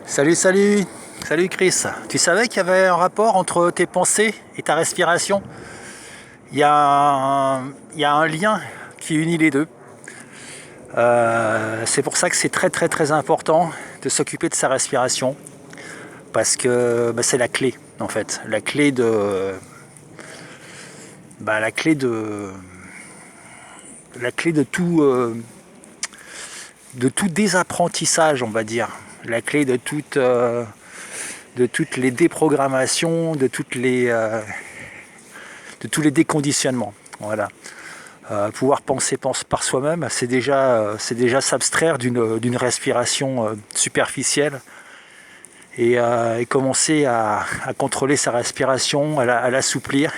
Salut Chris. Tu savais qu'il y avait un rapport entre tes pensées et ta respiration? Il y a un lien qui unit les deux. C'est pour ça que c'est très important de s'occuper de sa respiration, parce que c'est la clé en fait, la clé de tout désapprentissage, on va dire, la clé de toutes les déprogrammations, de tous les déconditionnements. Voilà. Pouvoir penser par soi-même, c'est déjà s'abstraire d'une respiration superficielle et commencer à contrôler sa respiration, à l'assouplir,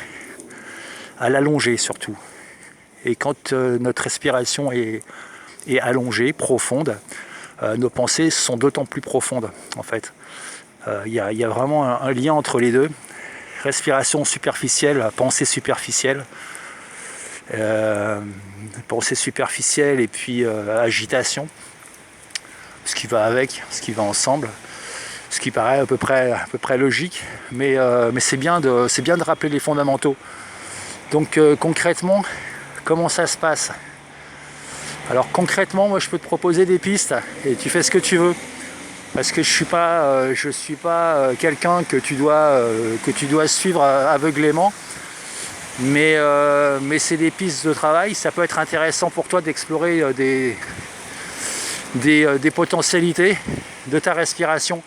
à l'allonger surtout. Et quand notre respiration est allongée, profonde, nos pensées sont d'autant plus profondes en fait. Il y a vraiment un lien entre les deux. Respiration superficielle, pensée superficielle. Pensée superficielle et puis agitation. Ce qui va avec, ce qui va ensemble. Ce qui paraît à peu près logique. Mais c'est bien de rappeler les fondamentaux. Donc concrètement, comment ça se passe? Alors concrètement, moi je peux te proposer des pistes et tu fais ce que tu veux. Parce que je suis pas quelqu'un que tu dois suivre aveuglément, mais c'est des pistes de travail. Ça peut être intéressant pour toi d'explorer des potentialités de ta respiration.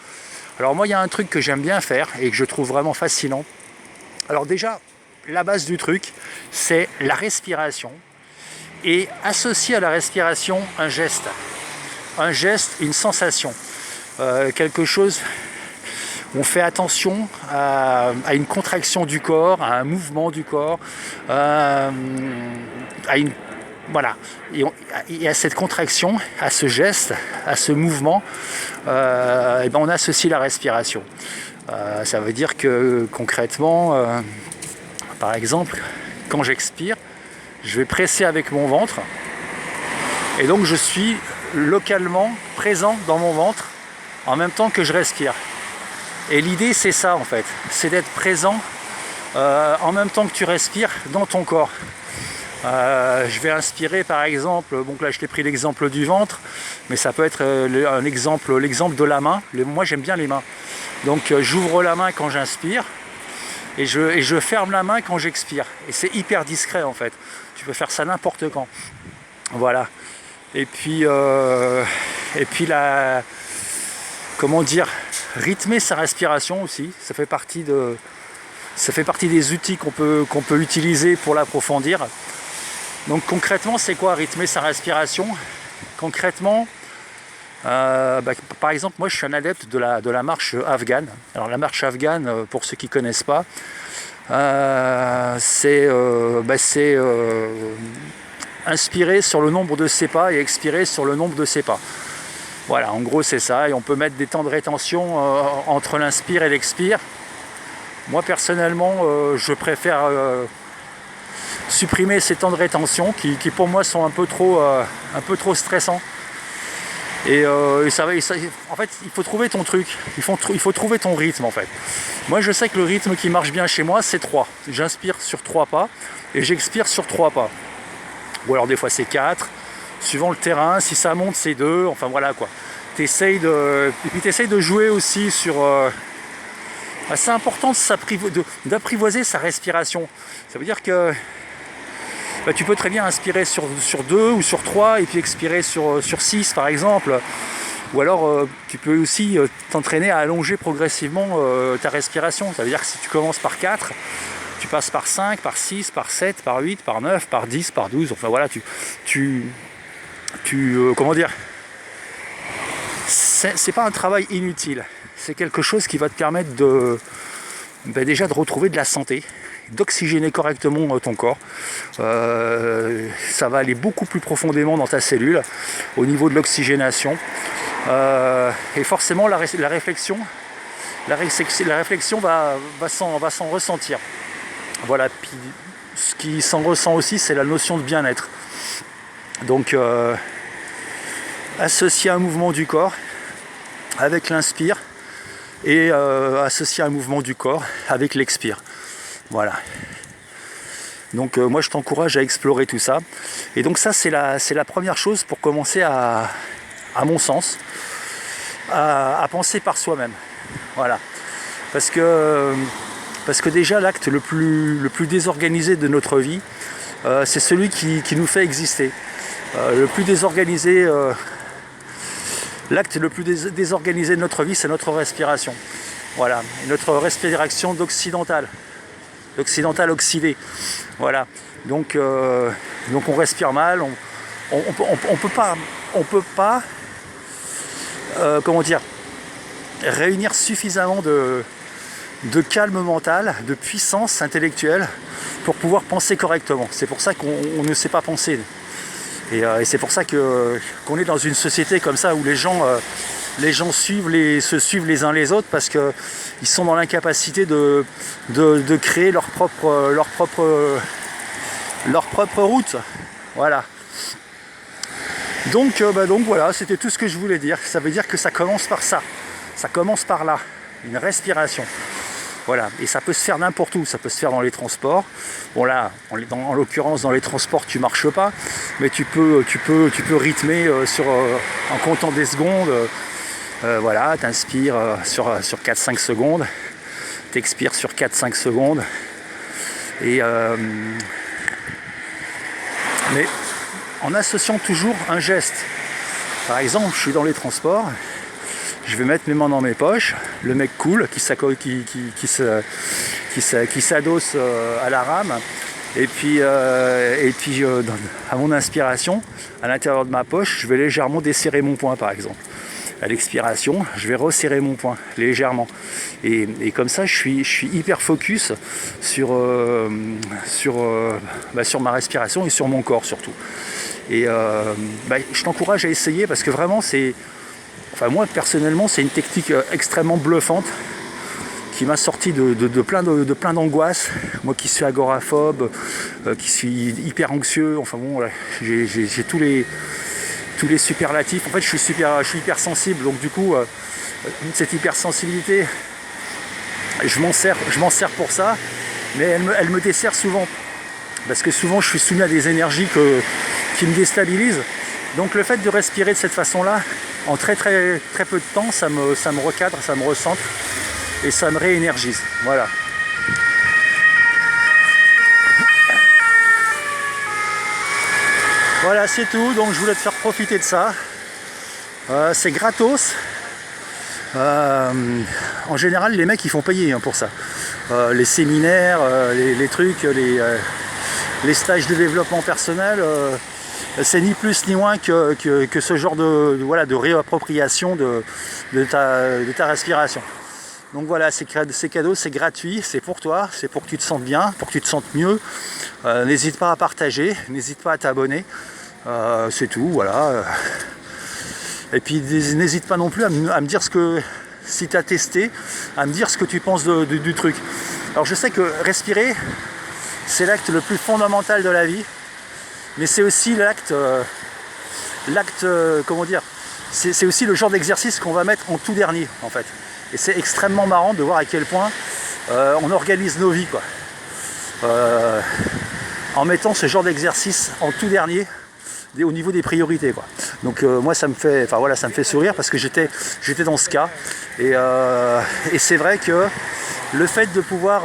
Alors moi, il y a un truc que j'aime bien faire et que je trouve vraiment fascinant. Alors déjà, la base du truc, c'est la respiration, et associer à la respiration un geste, une sensation. Quelque chose où on fait attention à une contraction du corps, à un mouvement du corps, voilà. Et à cette contraction, à ce geste, à ce mouvement, on associe la respiration. Ça veut dire que concrètement, par exemple, quand j'expire, je vais presser avec mon ventre, et donc je suis localement présent dans mon ventre en même temps que je respire. Et l'idée, c'est ça en fait, c'est d'être présent en même temps que tu respires dans ton corps. Je vais inspirer par exemple, donc là je t'ai pris l'exemple du ventre, mais ça peut être l'exemple de la main. Moi j'aime bien les mains, donc j'ouvre la main quand j'inspire et je ferme la main quand j'expire, et c'est hyper discret en fait, tu peux faire ça n'importe quand. Voilà. Et puis rythmer sa respiration aussi, ça fait partie des outils qu'on peut utiliser pour l'approfondir. Donc concrètement, c'est quoi rythmer sa respiration? Concrètement, par exemple, moi je suis un adepte de la marche afghane. Alors la marche afghane, pour ceux qui ne connaissent pas, c'est inspirer sur le nombre de ses pas et expirer sur le nombre de ses pas. Voilà, en gros c'est ça, et on peut mettre des temps de rétention entre l'inspire et l'expire. Moi personnellement, je préfère supprimer ces temps de rétention qui pour moi sont un peu trop stressants. Et en fait, il faut trouver ton truc, il faut trouver ton rythme en fait. Moi je sais que le rythme qui marche bien chez moi, c'est 3. J'inspire sur 3 pas et j'expire sur 3 pas. Ou alors des fois c'est 4. Suivant le terrain, si ça monte c'est 2, enfin voilà quoi. T'essayes de jouer aussi sur... c'est important d'apprivoiser sa respiration. Ça veut dire que tu peux très bien inspirer sur 2 ou sur 3 et puis expirer sur 6 par exemple. Ou alors tu peux aussi t'entraîner à allonger progressivement ta respiration. Ça veut dire que si tu commences par 4, tu passes par 5, par 6, par 7, par 8, par 9, par 10, par 12. Enfin voilà, comment dire, c'est pas un travail inutile, c'est quelque chose qui va te permettre déjà de retrouver de la santé, d'oxygéner correctement ton corps. Ça va aller beaucoup plus profondément dans ta cellule au niveau de l'oxygénation, et forcément la réflexion va s'en ressentir. Voilà. Puis ce qui s'en ressent aussi, c'est la notion de bien-être. Donc associer un mouvement du corps avec l'inspire, et associer un mouvement du corps avec l'expire. Voilà. Donc moi je t'encourage à explorer tout ça. Et donc ça c'est la première chose pour commencer à mon sens, à penser par soi-même. Voilà. Parce que déjà l'acte le plus désorganisé de notre vie, c'est celui qui nous fait exister. Le plus désorganisé, l'acte le plus désorganisé de notre vie, c'est notre respiration. Voilà. Et notre respiration d'occidentale oxydé. Voilà. Donc on respire mal, on peut pas comment dire, réunir suffisamment de calme mental, de puissance intellectuelle pour pouvoir penser correctement. C'est pour ça qu'on ne sait pas penser. Et c'est pour ça qu'on est dans une société comme ça où les gens se suivent les uns les autres parce qu'ils sont dans l'incapacité de créer leur propre route. Voilà. Donc voilà, c'était tout ce que je voulais dire. Ça veut dire que ça commence par ça. Ça commence par là. Une respiration. Voilà. Et ça peut se faire n'importe où. Ça peut se faire dans les transports. Bon là, en l'occurrence dans les transports tu marches pas, mais tu peux rythmer en comptant des secondes. Voilà, t'inspires sur 4-5 secondes, t'expires sur 4-5 secondes. Et mais en associant toujours un geste. Par exemple, je suis dans les transports, je vais mettre mes mains dans mes poches, le mec cool qui s'adosse à la rame, et puis à mon inspiration, à l'intérieur de ma poche, je vais légèrement desserrer mon poing par exemple. À l'expiration, je vais resserrer mon poing légèrement. Et comme ça, je suis hyper focus sur ma respiration et sur mon corps surtout. Et je t'encourage à essayer parce que vraiment, moi personnellement, c'est une technique extrêmement bluffante qui m'a sorti de plein d'angoisses. Moi qui suis agoraphobe, qui suis hyper anxieux, enfin bon, j'ai tous les superlatifs. En fait, je suis hyper sensible, donc du coup, cette hypersensibilité, je m'en sers pour ça, mais elle me dessert souvent, parce que souvent je suis soumis à des énergies qui me déstabilisent. Donc le fait de respirer de cette façon-là, en très très très peu de temps, ça me recadre, ça me recentre et ça me réénergise. Voilà. Voilà, c'est tout. Donc je voulais te faire profiter de ça. C'est gratos. En général, les mecs ils font payer pour ça. Les séminaires, les trucs, les stages de développement personnel, c'est ni plus ni moins que ce genre de réappropriation de ta respiration. Donc voilà, c'est cadeau, c'est gratuit, c'est pour toi, c'est pour que tu te sentes bien, pour que tu te sentes mieux. N'hésite pas à partager, n'hésite pas à t'abonner. C'est tout, voilà. Et puis n'hésite pas non plus à me dire si tu as testé, à me dire ce que tu penses du truc. Alors je sais que respirer, c'est l'acte le plus fondamental de la vie, mais c'est aussi comment dire, c'est aussi le genre d'exercice qu'on va mettre en tout dernier en fait. Et c'est extrêmement marrant de voir à quel point on organise nos vies, quoi. En mettant ce genre d'exercice en tout dernier, au niveau des priorités, quoi. Donc moi ça me fait sourire parce que j'étais dans ce cas et c'est vrai que le fait de pouvoir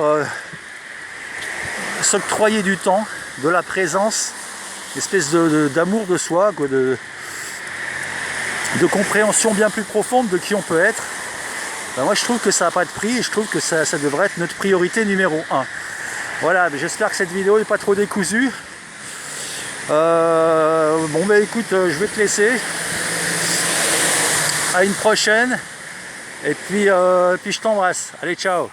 s'octroyer du temps, de la présence, une espèce d'amour de soi, quoi, de compréhension bien plus profonde de qui on peut être, moi je trouve que ça n'a pas de prix et je trouve que ça devrait être notre priorité numéro 1. Voilà, j'espère que cette vidéo n'est pas trop décousue. Écoute, je vais te laisser. À une prochaine. Et puis je t'embrasse. Allez, ciao.